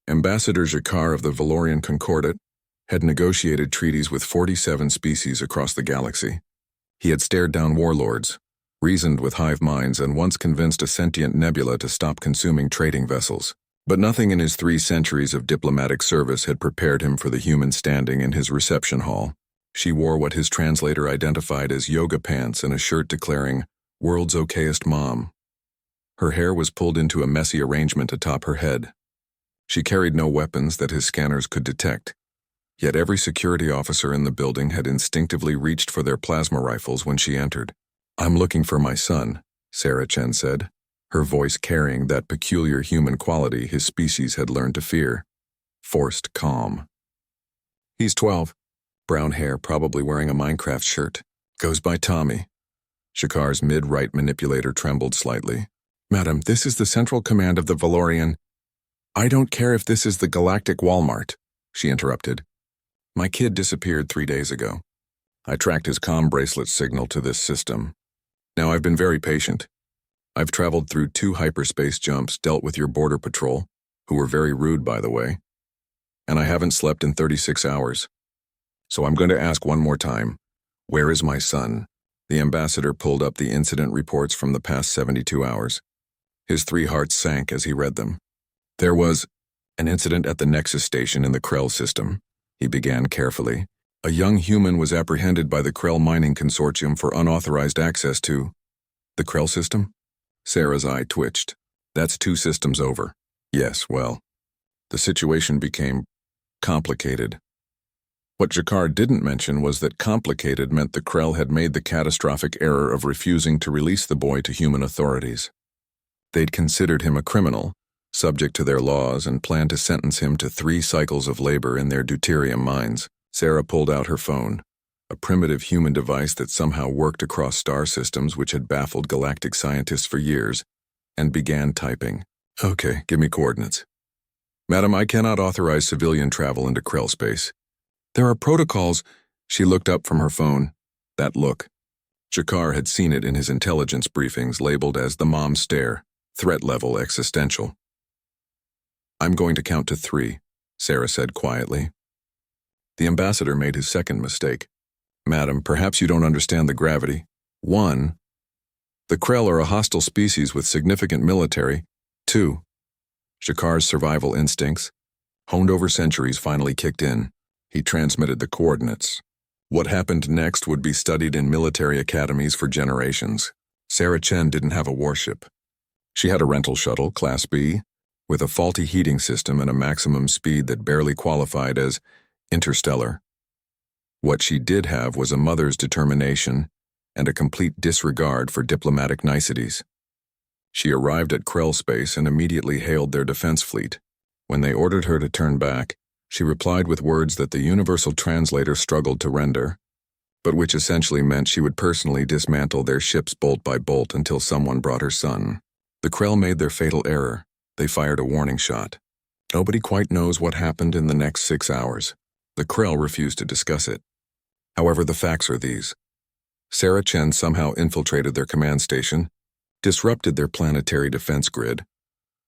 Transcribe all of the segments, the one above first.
Ambassador Jakar of the Valorian Concordat had negotiated treaties with 47 species across the galaxy. He had stared down warlords, reasoned with hive minds, and once convinced a sentient nebula to stop consuming trading vessels. But nothing in his 3 centuries of diplomatic service had prepared him for the human standing in his reception hall. She wore what his translator identified as yoga pants and a shirt declaring, "World's okayest mom." Her hair was pulled into a messy arrangement atop her head. She carried no weapons that his scanners could detect, yet every security officer in the building had instinctively reached for their plasma rifles when she entered. "I'm looking for my son," Sarah Chen said, her voice carrying that peculiar human quality his species had learned to fear, forced calm. "He's 12, brown hair, probably wearing a Minecraft shirt. Goes by Tommy." Jakar's mid-right manipulator trembled slightly. "Madam, this is the Central Command of the Valorian." "I don't care if this is the Galactic Walmart," she interrupted. "My kid disappeared 3 days ago. I tracked his comm bracelet signal to this system. Now I've been very patient. I've traveled through 2 hyperspace jumps, dealt with your border patrol, who were very rude, by the way, and I haven't slept in 36 hours. So I'm going to ask one more time, where is my son?" The ambassador pulled up the incident reports from the past 72 hours. His 3 hearts sank as he read them. "There was an incident at the Nexus station in the Krell system," he began carefully. "A young human was apprehended by the Krell Mining Consortium for unauthorized access to..." "The Krell system?" Sarah's eye twitched. "That's 2 systems over." "Yes, well, the situation became complicated." What Jakar didn't mention was that complicated meant the Krell had made the catastrophic error of refusing to release the boy to human authorities. They'd considered him a criminal, subject to their laws, and planned to sentence him to 3 cycles of labor in their deuterium mines. Sarah pulled out her phone, a primitive human device that somehow worked across star systems which had baffled galactic scientists for years, and began typing. "Okay, give me coordinates." "Madam, I cannot authorize civilian travel into Krell space. There are protocols." She looked up from her phone. That look. Jakar had seen it in his intelligence briefings, labeled as the mom stare, threat level existential. "I'm going to count to 3, Sarah said quietly. The ambassador made his second mistake. "Madam, perhaps you don't understand the gravity. 1. The Krell are a hostile species with significant military. 2. Jakar's survival instincts, honed over centuries, finally kicked in." He transmitted the coordinates. What happened next would be studied in military academies for generations. Sarah Chen didn't have a warship. She had a rental shuttle, Class B, with a faulty heating system and a maximum speed that barely qualified as interstellar. What she did have was a mother's determination and a complete disregard for diplomatic niceties. She arrived at Krell space and immediately hailed their defense fleet. When they ordered her to turn back, she replied with words that the universal translator struggled to render, but which essentially meant she would personally dismantle their ships bolt by bolt until someone brought her son. The Krell made their fatal error. They fired a warning shot. Nobody quite knows what happened in the next 6 hours. The Krell refused to discuss it. However, the facts are these. Sarah Chen somehow infiltrated their command station, disrupted their planetary defense grid,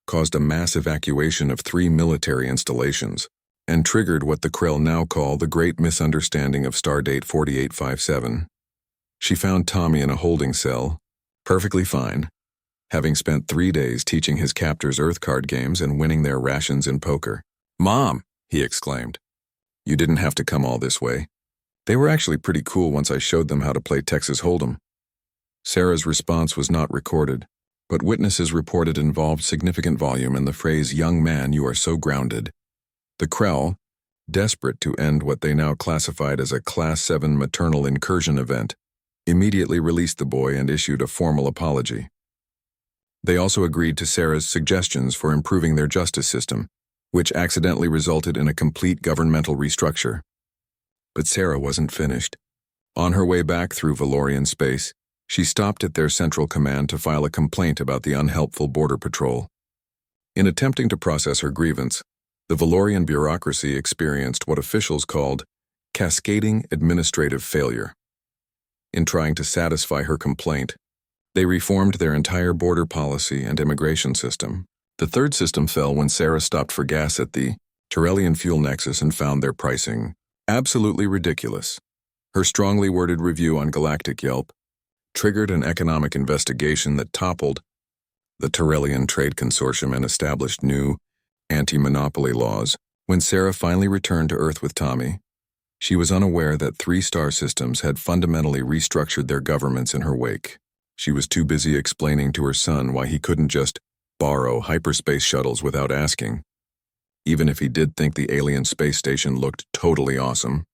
caused a mass evacuation of 3 military installations, and triggered what the Krell now call the Great Misunderstanding of Stardate 4857. She found Tommy in a holding cell, perfectly fine, having spent 3 days teaching his captors Earth card games and winning their rations in poker. "Mom," he exclaimed, "you didn't have to come all this way. They were actually pretty cool once I showed them how to play Texas Hold'em." Sarah's response was not recorded, but witnesses reported involved significant volume in the phrase, "Young man, you are so grounded." The Krell, desperate to end what they now classified as a Class 7 maternal incursion event, immediately released the boy and issued a formal apology. They also agreed to Sarah's suggestions for improving their justice system, which accidentally resulted in a complete governmental restructure. But Sarah wasn't finished. On her way back through Valorian space, she stopped at their central command to file a complaint about the unhelpful border patrol. In attempting to process her grievance, the Valorian bureaucracy experienced what officials called cascading administrative failure. In trying to satisfy her complaint, they reformed their entire border policy and immigration system, The third system fell when Sarah stopped for gas at the Tyrellian fuel nexus and found their pricing absolutely ridiculous. Her strongly worded review on Galactic Yelp triggered an economic investigation that toppled the Tyrellian Trade Consortium and established new anti-monopoly laws. When Sarah finally returned to Earth with Tommy, she was unaware that 3-star systems had fundamentally restructured their governments in her wake. She was too busy explaining to her son why he couldn't just borrow hyperspace shuttles without asking, even if he did think the alien space station looked totally awesome.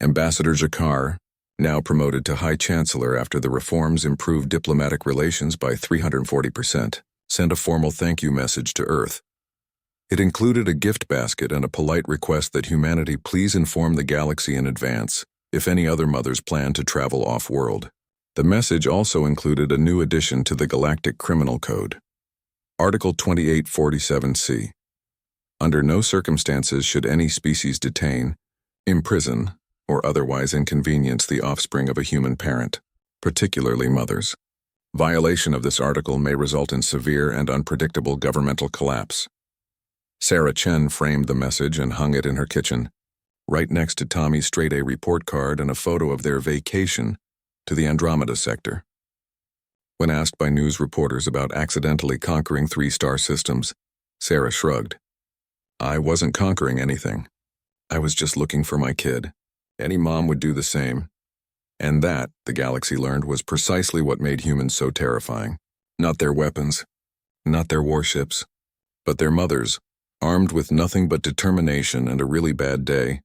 Ambassador Jakar, now promoted to High Chancellor after the reforms improved diplomatic relations by 340%, sent a formal thank you message to Earth. It included a gift basket and a polite request that humanity please inform the galaxy in advance if any other mothers plan to travel off-world. The message also included a new addition to the Galactic Criminal Code. Article 2847C. Under no circumstances should any species detain, imprison, or otherwise inconvenience the offspring of a human parent, particularly mothers. Violation of this article may result in severe and unpredictable governmental collapse. Sarah Chen framed the message and hung it in her kitchen, right next to Tommy's straight-A report card and a photo of their vacation to the Andromeda sector. When asked by news reporters about accidentally conquering 3-star systems, Sarah shrugged. I wasn't conquering anything. I was just looking for my kid. Any mom would do the same. And that, the galaxy learned, was precisely what made humans so terrifying. Not their weapons, not their warships, but their mothers, armed with nothing but determination and a really bad day,